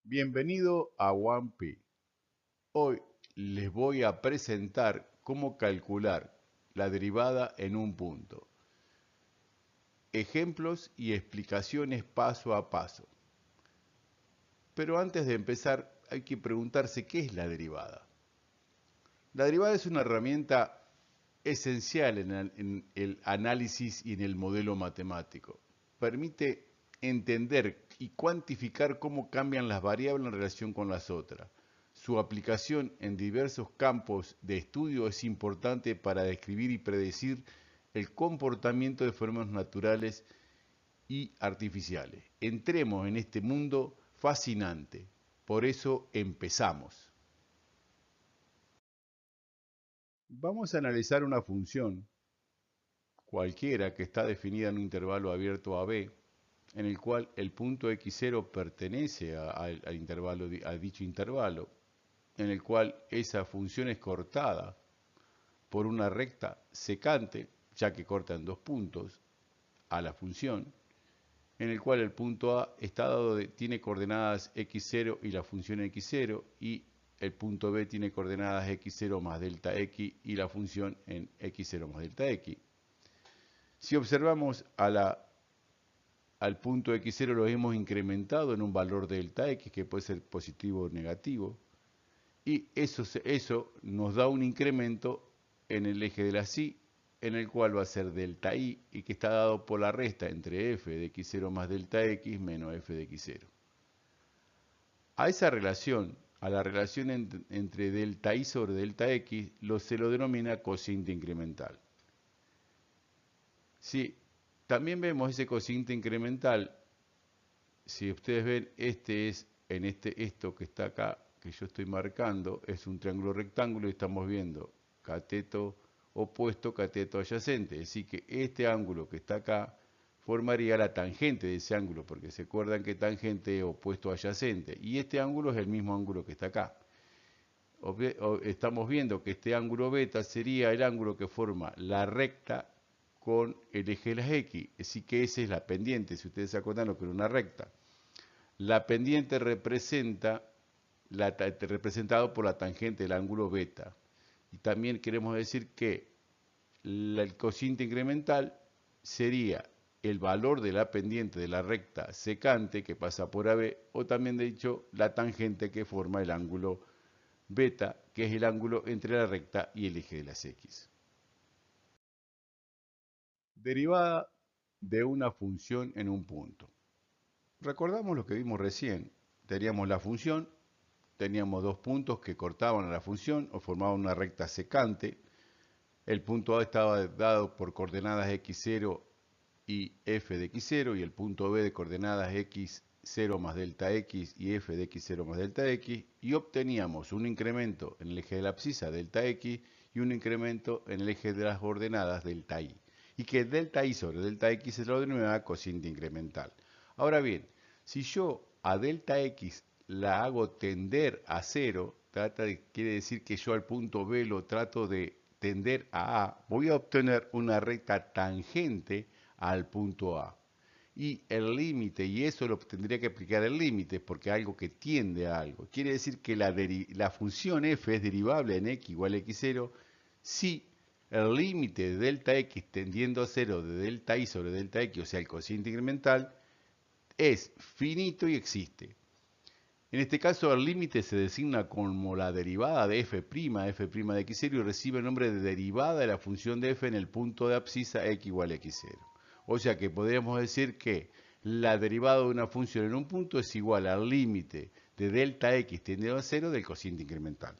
Bienvenido a OnePi. Hoy les voy a presentar cómo calcular la derivada en un punto. Ejemplos y explicaciones paso a paso. Pero antes de empezar hay que preguntarse qué es la derivada. La derivada es una herramienta esencial en el análisis y en el modelo matemático. Permite entender y cuantificar cómo cambian las variables en relación con las otras. Su aplicación en diversos campos de estudio es importante para describir y predecir el comportamiento de fenómenos naturales y artificiales. Entremos en este mundo fascinante. Por eso empezamos. Vamos a analizar una función cualquiera que está definida en un intervalo abierto a b, en el cual el punto x0 pertenece al intervalo, a dicho intervalo, en el cual esa función es cortada por una recta secante, ya que corta en dos puntos a la función, en el cual el punto A está dado tiene coordenadas x0 y la función x0, y el punto B tiene coordenadas x0 más delta x y la función en x0 más delta x. Si observamos al punto x0 lo hemos incrementado en un valor delta x que puede ser positivo o negativo, y eso nos da un incremento en el eje de la y, en el cual va a ser delta y que está dado por la resta entre f de x0 más delta x menos f de x0. A esa relación, a la relación entre delta y sobre delta x, se lo denomina cociente incremental. Si también vemos ese cociente incremental, si ustedes ven, esto que está acá, que yo estoy marcando, es un triángulo rectángulo y estamos viendo cateto opuesto, cateto adyacente. Es decir, que este ángulo que está acá formaría la tangente de ese ángulo, porque se acuerdan que tangente es opuesto adyacente. Y este ángulo es el mismo ángulo que está acá. Estamos viendo que este ángulo beta sería el ángulo que forma la recta con el eje de las X. Es decir, que esa es la pendiente, si ustedes se acuerdan lo que era una recta. La pendiente representado por la tangente del ángulo beta. Y también queremos decir que el cociente incremental sería el valor de la pendiente de la recta secante que pasa por AB, o también de hecho la tangente que forma el ángulo beta, que es el ángulo entre la recta y el eje de las X. Derivada de una función en un punto. Recordamos lo que vimos recién. Teníamos la función, teníamos dos puntos que cortaban a la función o formaban una recta secante. El punto A estaba dado por coordenadas x0 y f de x0, y el punto B de coordenadas x0 más delta x y f de x0 más delta x, y obteníamos un incremento en el eje de la abscisa delta x y un incremento en el eje de las coordenadas delta y. Y que delta y sobre delta x se lo denominaba cociente incremental. Ahora bien, si yo a delta x la hago tender a 0, quiere decir que yo al punto B lo trato de tender a A, voy a obtener una recta tangente al punto A. Y el límite, y eso lo tendría que aplicar el límite, porque algo que tiende a algo. Quiere decir que la función f es derivable en x igual a x0 si el límite de delta x tendiendo a 0 de delta y sobre delta x, o sea, el cociente incremental, es finito y existe. En este caso, el límite se designa como la derivada de f', f' de x0, y recibe el nombre de derivada de la función de f en el punto de abscisa x igual a x0. O sea que podríamos decir que la derivada de una función en un punto es igual al límite de delta x tendido a 0 del cociente incremental.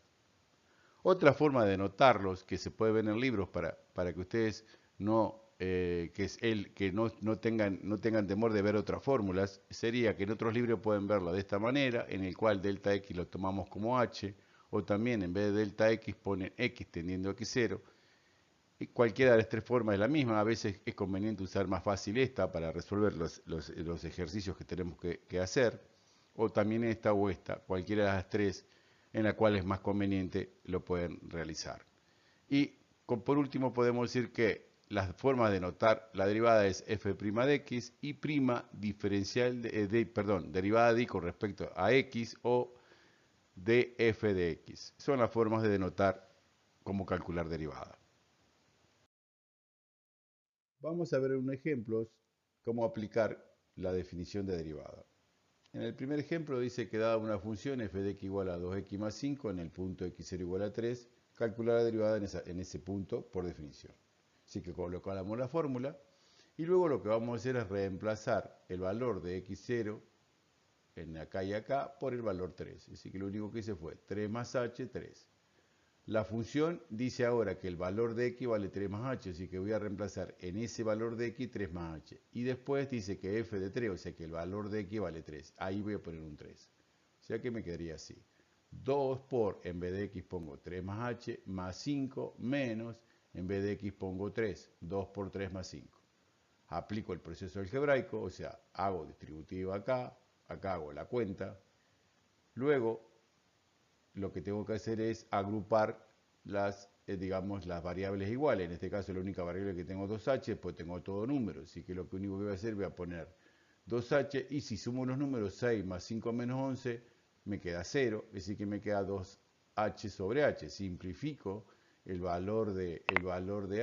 Otra forma de notarlos, que se puede ver en libros para que ustedes no tengan temor de ver otras fórmulas, sería que en otros libros pueden verlo de esta manera, en el cual delta x lo tomamos como h, o también en vez de delta x ponen x tendiendo a x0. Y cualquiera de las tres formas es la misma. A veces es conveniente usar más fácil esta para resolver los ejercicios que tenemos que hacer, o también esta o esta, cualquiera de las tres en la cual es más conveniente lo pueden realizar. Y por último podemos decir que las formas de notar la derivada es f' de x y prima diferencial derivada de y con respecto a x o de f de x. Son las formas de denotar cómo calcular derivada. Vamos a ver en un ejemplo cómo aplicar la definición de derivada. En el primer ejemplo dice que dada una función f de x igual a 2x más 5 en el punto x0 igual a 3, calcular la derivada en ese punto por definición. Así que colocamos la fórmula y luego lo que vamos a hacer es reemplazar el valor de x0 en acá y acá por el valor 3. Así que lo único que hice fue 3 más h, 3. La función dice ahora que el valor de x vale 3 más h, así que voy a reemplazar en ese valor de x 3 más h. Y después dice que f de 3, o sea que el valor de x vale 3. Ahí voy a poner un 3. O sea que me quedaría así. 2 por, en vez de x pongo 3 más h, más 5, menos, en vez de x pongo 3. 2 por 3 más 5. Aplico el proceso algebraico, o sea, hago distributiva acá, acá hago la cuenta. Luego, lo que tengo que hacer es agrupar digamos, las variables iguales. En este caso, la única variable que tengo es 2h, pues tengo todo número. Así que lo único que voy a hacer, voy a poner 2h, y si sumo los números 6 más 5 menos 11, me queda 0, es decir que me queda 2h sobre h. Simplifico el valor de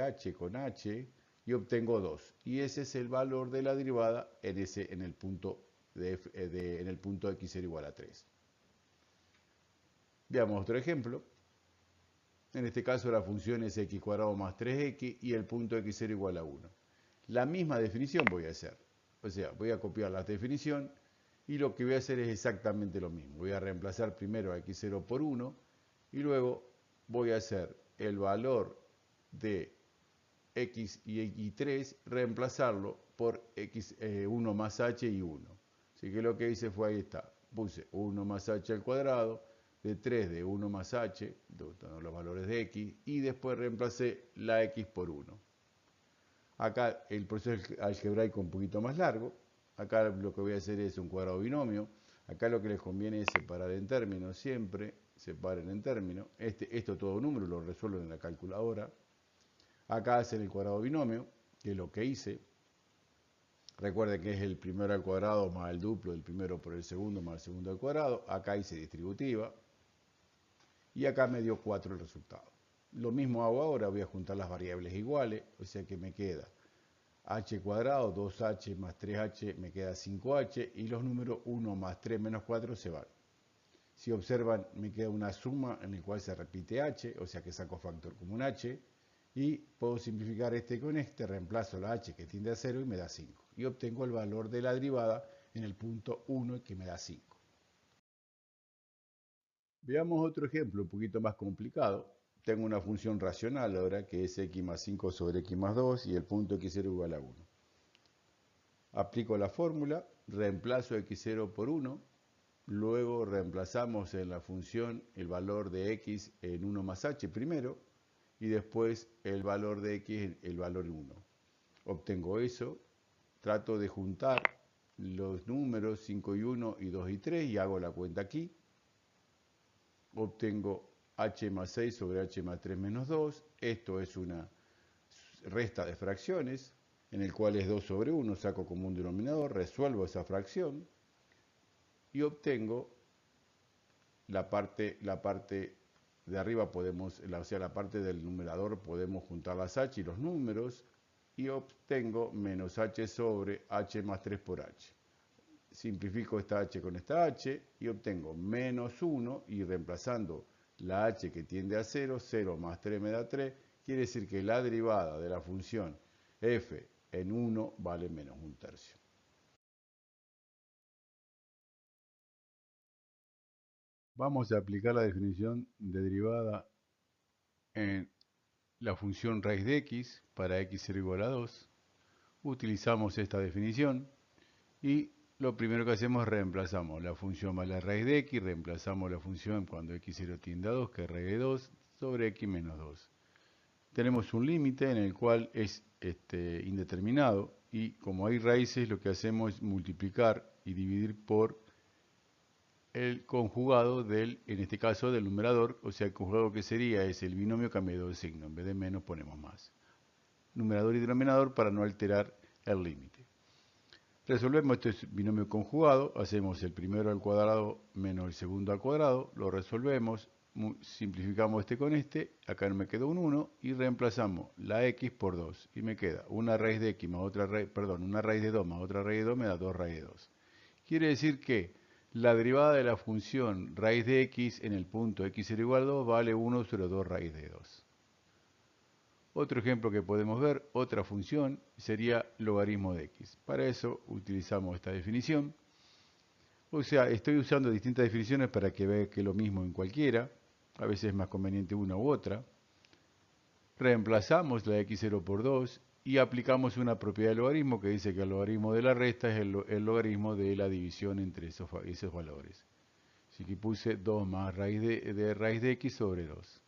h con h y obtengo 2. Y ese es el valor de la derivada en el punto x0 igual a 3. Veamos otro ejemplo. En este caso la función es x cuadrado más 3x y el punto x0 igual a 1. La misma definición voy a hacer. O sea, voy a copiar la definición y lo que voy a hacer es exactamente lo mismo. Voy a reemplazar primero a x0 por 1 y luego voy a hacer el valor de x y 3, reemplazarlo por x, 1 más h y 1. Así que lo que hice fue, ahí está, puse 1 más h al cuadrado, de 3 de 1 más h, los valores de x, y después reemplacé la x por 1. Acá el proceso algebraico un poquito más largo. Acá lo que voy a hacer es un cuadrado binomio. Acá lo que les conviene es separar en términos siempre. Separen en términos. Esto todo número lo resuelven en la calculadora. Acá hacen el cuadrado binomio, que es lo que hice. Recuerden que es el primero al cuadrado más el duplo del primero por el segundo más el segundo al cuadrado. Acá hice distributiva. Y acá me dio 4 el resultado. Lo mismo hago ahora, voy a juntar las variables iguales, o sea que me queda h cuadrado, 2h más 3h, me queda 5h, y los números 1 más 3 menos 4 se van. Si observan, me queda una suma en la cual se repite h, o sea que saco factor común h, y puedo simplificar este con este, reemplazo la h que tiende a 0 y me da 5. Y obtengo el valor de la derivada en el punto 1 que me da 5. Veamos otro ejemplo un poquito más complicado. Tengo una función racional ahora que es x más 5 sobre x más 2 y el punto x0 igual a 1. Aplico la fórmula, reemplazo x0 por 1, luego reemplazamos en la función el valor de x en 1 más h primero y después el valor de x en el valor 1. Obtengo eso, trato de juntar los números 5 y 1 y 2 y 3 y hago la cuenta aquí. Obtengo h más 6 sobre h más 3 menos 2. Esto es una resta de fracciones, en el cual es 2 sobre 1, saco como un denominador, resuelvo esa fracción y obtengo la parte de arriba, o sea, la parte del numerador podemos juntar las h y los números y obtengo menos h sobre h más 3 por h. Simplifico esta h con esta h y obtengo menos 1 y reemplazando la h que tiende a 0, 0 más 3 me da 3, quiere decir que la derivada de la función f en 1 vale menos 1/3. Vamos a aplicar la definición de derivada en la función raíz de x para x0 igual a 2. Utilizamos esta definición y lo primero que hacemos es reemplazamos la función más la raíz de x, reemplazamos la función cuando x0 tiende a 2, que es raíz de 2, sobre x menos 2. Tenemos un límite en el cual es indeterminado y como hay raíces lo que hacemos es multiplicar y dividir por el conjugado en este caso del numerador, o sea el conjugado que sería es el binomio cambiado de signo, en vez de menos ponemos más. numerador y denominador para no alterar el límite. Resolvemos este binomio conjugado, hacemos el primero al cuadrado menos el segundo al cuadrado, lo resolvemos, simplificamos este con este, acá me quedó un 1 y reemplazamos la x por 2 y me queda una raíz de x más otra raíz, perdón, una raíz de 2 más otra raíz de 2 me da 2 raíz de 2. Quiere decir que la derivada de la función raíz de x en el punto x0 igual a 2 vale 1 sobre 2 raíz de 2. Otro ejemplo que podemos ver, otra función, sería logaritmo de x. Para eso utilizamos esta definición. O sea, estoy usando distintas definiciones para que vea que es lo mismo en cualquiera. A veces es más conveniente una u otra. Reemplazamos la x0 por 2 y aplicamos una propiedad del logaritmo que dice que el logaritmo de la resta es el logaritmo de la división entre esos valores. Así que puse 2 más raíz de raíz de x sobre 2.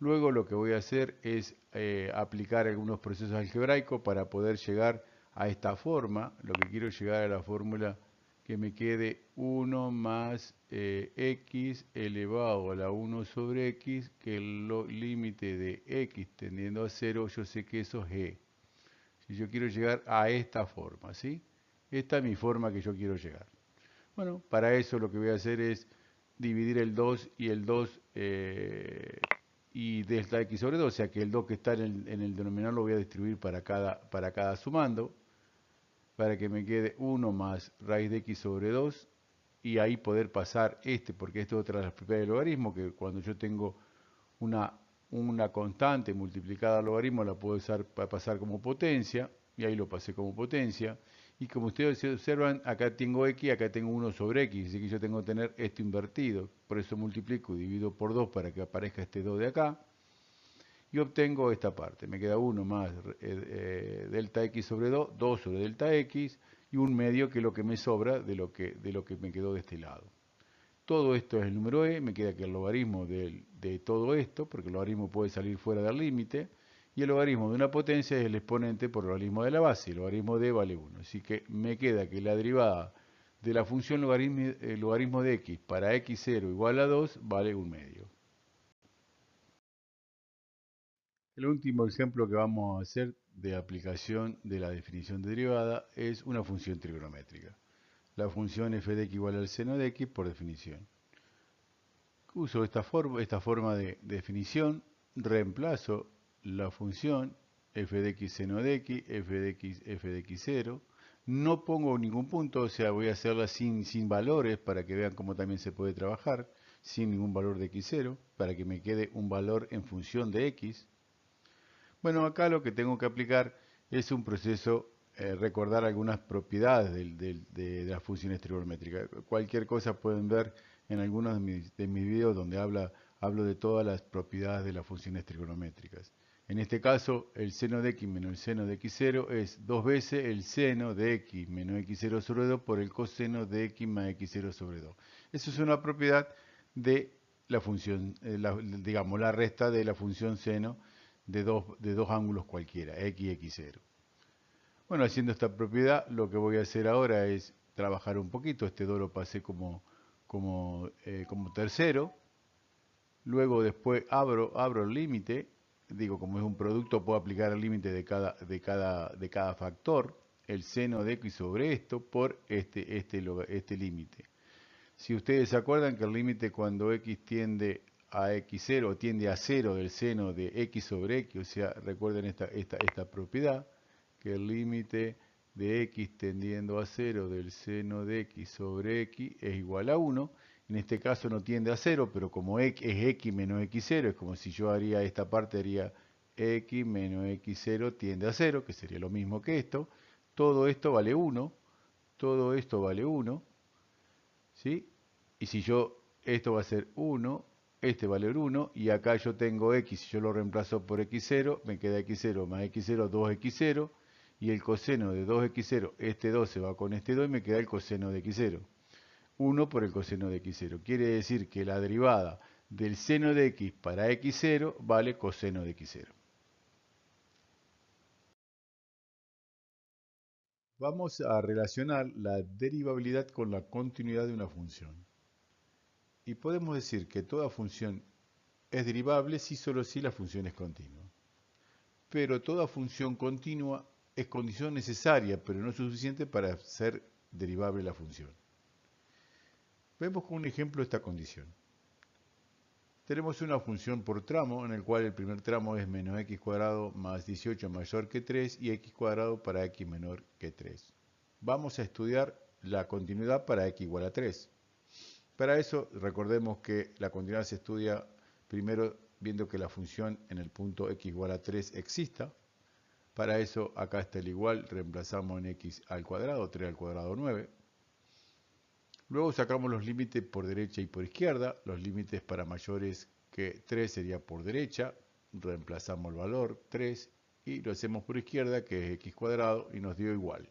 Luego lo que voy a hacer es aplicar algunos procesos algebraicos para poder llegar a esta forma. Lo que quiero llegar a la fórmula que me quede 1 más x elevado a la 1 sobre x, que el límite de x tendiendo a 0, yo sé que eso es g. Si yo quiero llegar a esta forma, ¿sí? Esta es mi forma que yo quiero llegar. Bueno, para eso lo que voy a hacer es dividir el 2 y el 2 y delta x sobre 2, o sea que el 2 que está en el denominador lo voy a distribuir para cada sumando, para que me quede 1 más raíz de x sobre 2, y ahí poder pasar porque esto es otra de las propiedades del logaritmo, que cuando yo tengo una constante multiplicada al logaritmo la puedo usar para pasar como potencia, y ahí lo pasé como potencia. Y como ustedes observan, acá tengo x, acá tengo 1 sobre x, así que yo tengo que tener esto invertido. Por eso multiplico y divido por 2 para que aparezca este 2 de acá. Y obtengo esta parte. Me queda 1 más delta x sobre 2, 2 sobre delta x, y un medio que es lo que me sobra de lo que me quedó de este lado. Todo esto es el número e, me queda que el logaritmo de todo esto, porque el logaritmo puede salir fuera del límite, y el logaritmo de una potencia es el exponente por el logaritmo de la base, el logaritmo de vale 1. Así que me queda que la derivada de la función logaritmo de x para x0 igual a 2 vale 1 medio. El último ejemplo que vamos a hacer de aplicación de la definición de derivada es una función trigonométrica. La función f de x igual al seno de x por definición. Uso esta forma de definición, reemplazo la función f de x seno de x, f de x0. No pongo ningún punto, o sea, voy a hacerla sin valores para que vean cómo también se puede trabajar, sin ningún valor de x0, para que me quede un valor en función de x. Bueno, acá lo que tengo que aplicar es un proceso, recordar algunas propiedades de las funciones trigonométricas. Cualquier cosa pueden ver en algunos de mis videos donde hablo de todas las propiedades de las funciones trigonométricas. En este caso, el seno de x menos el seno de x0 es 2 veces el seno de x menos x0 sobre 2 por el coseno de x más x0 sobre 2. Eso es una propiedad de la función, digamos, la resta de la función seno de dos ángulos cualquiera, x y x0. Bueno, haciendo esta propiedad, lo que voy a hacer ahora es trabajar un poquito. Este 2 lo pasé como tercero. Luego después abro el límite. Digo, como es un producto, puedo aplicar el límite de cada factor. El seno de x sobre esto por este límite. Si ustedes se acuerdan que el límite cuando x tiende a x0 tiende a 0 del seno de x sobre x, o sea, recuerden esta propiedad, que el límite de x tendiendo a 0 del seno de x sobre x es igual a 1. En este caso no tiende a 0, pero como x es x menos x0, es como si yo haría esta parte, haría x menos x0 tiende a 0, que sería lo mismo que esto. Todo esto vale 1, todo esto vale 1. ¿Sí? Y si esto va a ser 1, este valor 1, y acá yo tengo x, si yo lo reemplazo por x0, me queda x0 más x0, 2x0, y el coseno de 2x0, este 2 se va con este 2 y me queda el coseno de x0. 1 por el coseno de x0. Quiere decir que la derivada del seno de x para x0 vale coseno de x0. Vamos a relacionar la derivabilidad con la continuidad de una función. Y podemos decir que toda función es derivable si solo si la función es continua. pero toda función continua es condición necesaria, pero no suficiente para ser derivable la función. Vemos con un ejemplo esta condición. Tenemos una función por tramo en el cual el primer tramo es menos x cuadrado más 18 mayor que 3 y x cuadrado para x menor que 3. Vamos a estudiar la continuidad para x igual a 3. Para eso recordemos que la continuidad se estudia primero viendo que la función en el punto x igual a 3 exista. Para eso acá está el igual, reemplazamos en x al cuadrado, 3 al cuadrado 9. Luego sacamos los límites por derecha y por izquierda. Los límites para mayores que 3 sería por derecha. Reemplazamos el valor 3 y lo hacemos por izquierda, que es x cuadrado, y nos dio igual.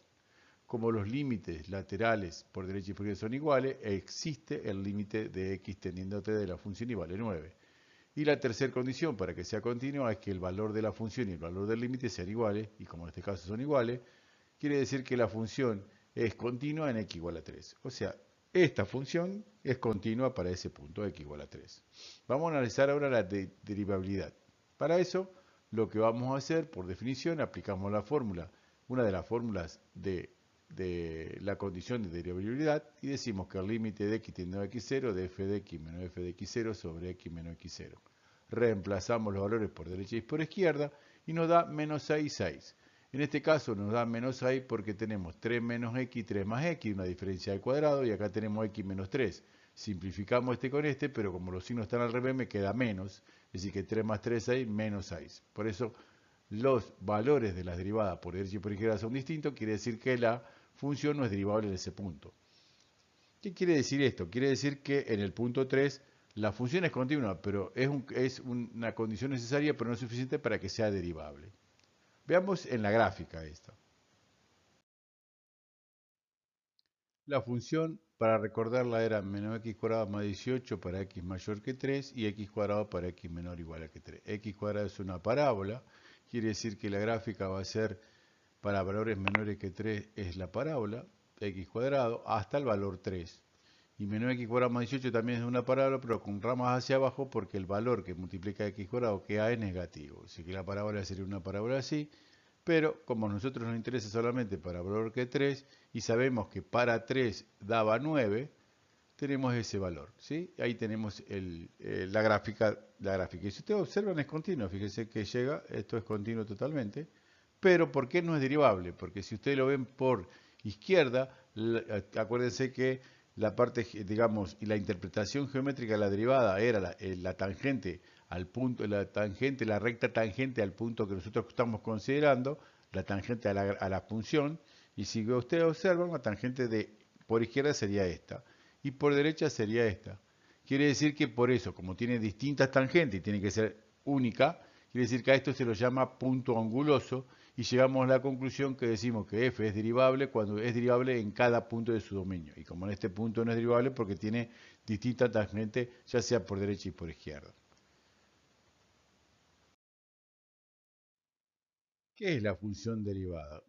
Como los límites laterales por derecha y por izquierda son iguales, existe el límite de x tendiendo a 3 de la función y vale 9. Y la tercera condición para que sea continua es que el valor de la función y el valor del límite sean iguales, y como en este caso son iguales, quiere decir que la función es continua en x igual a 3. O sea, esta función es continua para ese punto, x igual a 3. Vamos a analizar ahora la derivabilidad. Para eso, lo que vamos a hacer, por definición, aplicamos la fórmula, una de las fórmulas de la condición de derivabilidad, y decimos que el límite de x tiende a x0 de f de x menos f de x0 sobre x menos x0. Reemplazamos los valores por derecha y por izquierda, y nos da menos 6, 6. En este caso nos da menos 6 porque tenemos 3 menos x, 3 más x, una diferencia al cuadrado, y acá tenemos x menos 3. Simplificamos este con este, pero como los signos están al revés, me queda menos. Es decir, que 3 más 3 es 6, menos 6. Por eso los valores de las derivadas por derecha y por izquierda son distintos, quiere decir que la función no es derivable en ese punto. ¿Qué quiere decir esto? Quiere decir que en el punto 3 la función es continua, pero es una condición necesaria, pero no suficiente para que sea derivable. Veamos en la gráfica esta. La función, para recordarla, era menos x cuadrado más 18 para x mayor que 3 y x cuadrado para x menor o igual a que 3. X cuadrado es una parábola, quiere decir que la gráfica va a ser para valores menores que 3 es la parábola, x cuadrado, hasta el valor 3. Y menos x cuadrado más 18 también es una parábola, pero con ramas hacia abajo porque el valor que multiplica x cuadrado, que a es negativo. Así que la parábola sería una parábola así, pero como a nosotros nos interesa solamente para valor que 3 y sabemos que para 3 daba 9, tenemos ese valor, ¿sí? Ahí tenemos la gráfica. Y si ustedes observan es continuo, fíjense que llega, esto es continuo totalmente, pero ¿por qué no es derivable? Porque si ustedes lo ven por izquierda, acuérdense que la parte, digamos, y la interpretación geométrica de la derivada era la tangente al punto, la recta tangente al punto que nosotros estamos considerando, la tangente a la función, y si ustedes observan, la tangente por izquierda sería esta, y por derecha sería esta. Quiere decir que por eso, como tiene distintas tangentes y tiene que ser única, quiere decir que a esto se lo llama punto anguloso, y llegamos a la conclusión que decimos que f es derivable cuando es derivable en cada punto de su dominio. Y como en este punto no es derivable porque tiene distintas tangentes, ya sea por derecha y por izquierda. ¿Qué es la función derivada?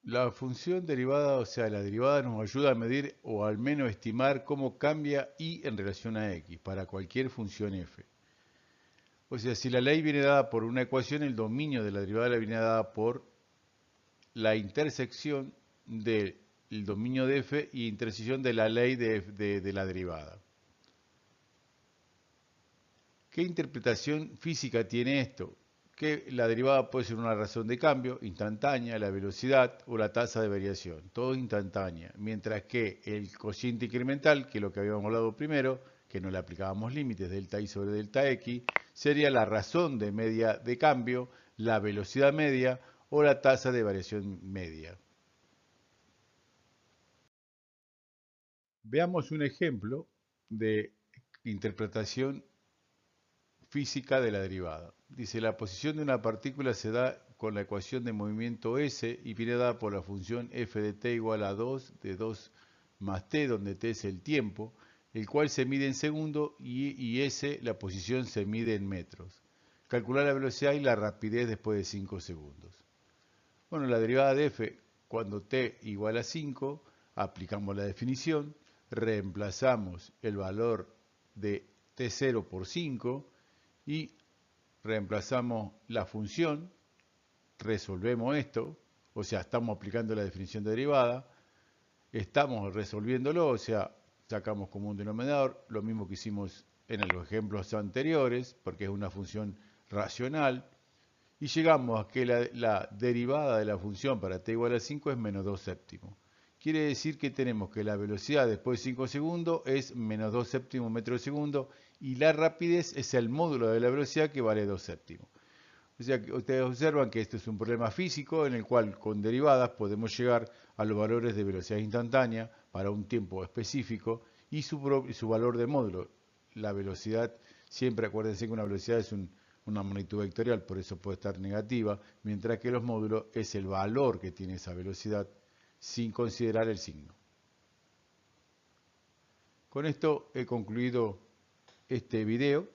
La función derivada, o sea, la derivada nos ayuda a medir o al menos estimar cómo cambia y en relación a x para cualquier función f. O sea, si la ley viene dada por una ecuación, el dominio de la derivada viene dada por la intersección del dominio de f y intersección de la ley de la derivada. ¿Qué interpretación física tiene esto? Que la derivada puede ser una razón de cambio instantánea, la velocidad o la tasa de variación, todo instantánea, mientras que el cociente incremental, que es lo que habíamos hablado primero, que no le aplicábamos límites, delta i sobre delta x, sería la razón de media de cambio, la velocidad media o la tasa de variación media. Veamos un ejemplo de interpretación física de la derivada. Dice, la posición de una partícula se da con la ecuación de movimiento S y viene dada por la función f de t igual a 2 de 2 más t, donde t es el tiempo, el cual se mide en segundos y S, la posición, se mide en metros. Calcular la velocidad y la rapidez después de 5 segundos. Bueno, la derivada de f, cuando t igual a 5, aplicamos la definición, reemplazamos el valor de t0 por 5, y reemplazamos la función resolvemos esto, o sea, estamos aplicando la definición de derivada, estamos resolviéndolo, o sea, sacamos como un denominador, lo mismo que hicimos en los ejemplos anteriores, porque es una función racional, y llegamos a que la derivada de la función para t igual a 5 es menos 2 séptimos. Quiere decir que tenemos que la velocidad después de 5 segundos es menos 2 séptimos metros de segundo y la rapidez es el módulo de la velocidad que vale 2 séptimos. O sea, que ustedes observan que este es un problema físico en el cual con derivadas podemos llegar a los valores de velocidad instantánea para un tiempo específico y su valor de módulo. La velocidad, siempre acuérdense que una velocidad es una magnitud vectorial, por eso puede estar negativa, mientras que los módulos es el valor que tiene esa velocidad sin considerar el signo. Con esto he concluido este video.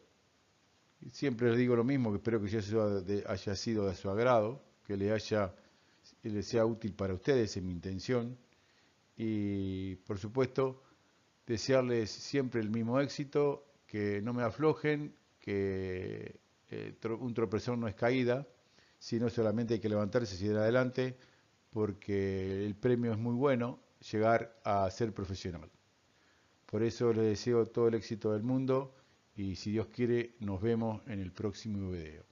Siempre les digo lo mismo, que espero que haya sido de su agrado, que les sea útil para ustedes, es mi intención. Y por supuesto, desearles siempre el mismo éxito, que no me aflojen, que un tropezón no es caída, sino solamente hay que levantarse y seguir adelante, porque el premio es muy bueno, llegar a ser profesional. Por eso les deseo todo el éxito del mundo y si Dios quiere nos vemos en el próximo video.